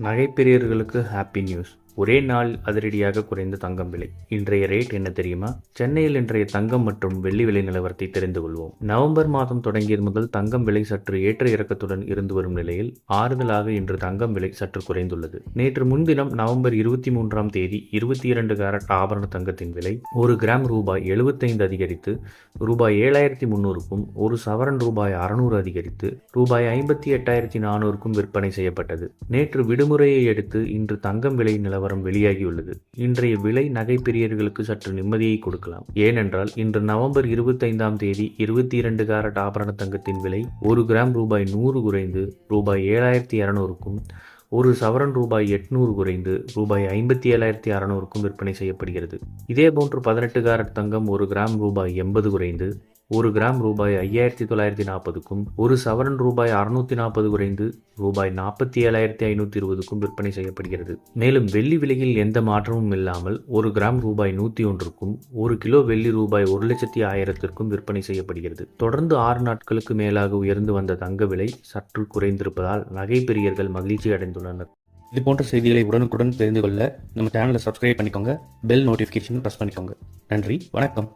நகைப்பிரியர்களுக்கு happy news. ஒரே நாள் அதிரடியாக குறைந்த தங்கம் விலை. இன்றைய ரேட் என்ன தெரியுமா? சென்னையில் இன்றைய தங்கம் மற்றும் வெள்ளி விலை நிலவரத்தை தெரிந்து கொள்வோம். நவம்பர் மாதம் தொடங்கியது முதல் தங்கம் விலை சற்று ஏற்ற இறக்கத்துடன் இருந்து வரும் நிலையில் ஆறுதலாக இன்று தங்கம் விலை சற்று குறைந்துள்ளது. நேற்று முன்தினம் நவம்பர் 23ஆம் தேதி 22 கேரட் ஆபரண தங்கத்தின் விலை ஒரு கிராம் ரூபாய் 75 அதிகரித்து ரூபாய் 7300க்கும், ஒரு சவரன் ரூபாய் 600 அதிகரித்து ரூபாய் 58,400க்கும் விற்பனை செய்யப்பட்டது. நேற்று விடுமுறையை அடுத்து இன்று தங்கம் விலை நிலவரம் வெளியாகியுள்ளது. இன்றைய விலை நகை பிரியர்களுக்கு சற்று நிம்மதியை கொடுக்கலாம். ஏனென்றால் இன்று நவம்பர் 25ஆம் தேதி 22 கேரட் ஆபரண தங்கத்தின் விலை ஒரு கிராம் ரூபாய் 100 குறைந்து ரூபாய் 7,200க்கும், ஒரு சவரன் ரூபாய் 800 குறைந்து ரூபாய் 57,600க்கும் விற்பனை செய்யப்படுகிறது. இதேபோன்று 18 கேரட் தங்கம் ஒரு கிராம் ரூபாய் 80 குறைந்து ஒரு கிராம் ரூபாய் 5,940க்கும், ஒரு சவரன் ரூபாய் 640 குறைந்து ரூபாய் 47,520க்கும் விற்பனை செய்யப்படுகிறது. மேலும் வெள்ளி விலையில் எந்த மாற்றமும் இல்லாமல் ஒரு கிராம் ரூபாய் 101க்கும், ஒரு கிலோ வெள்ளி ரூபாய் 1,10,000க்கும் விற்பனை செய்யப்படுகிறது. தொடர்ந்து 6 நாட்களுக்கு மேலாக உயர்ந்து வந்த தங்க விலை சற்று குறைந்திருப்பதால் நகை பிரியர்கள் மகிழ்ச்சி அடைந்துள்ளனர். இது போன்ற செய்திகளை உடனுக்குடன் தெரிந்து கொள்ள நம்ம சேனலை சப்ஸ்கிரைப் பண்ணிக்கோங்க. பெல் நோட்டிஃபிகேஷன் ப்ரெஸ் பண்ணிக்கோங்க. நன்றி, வணக்கம்.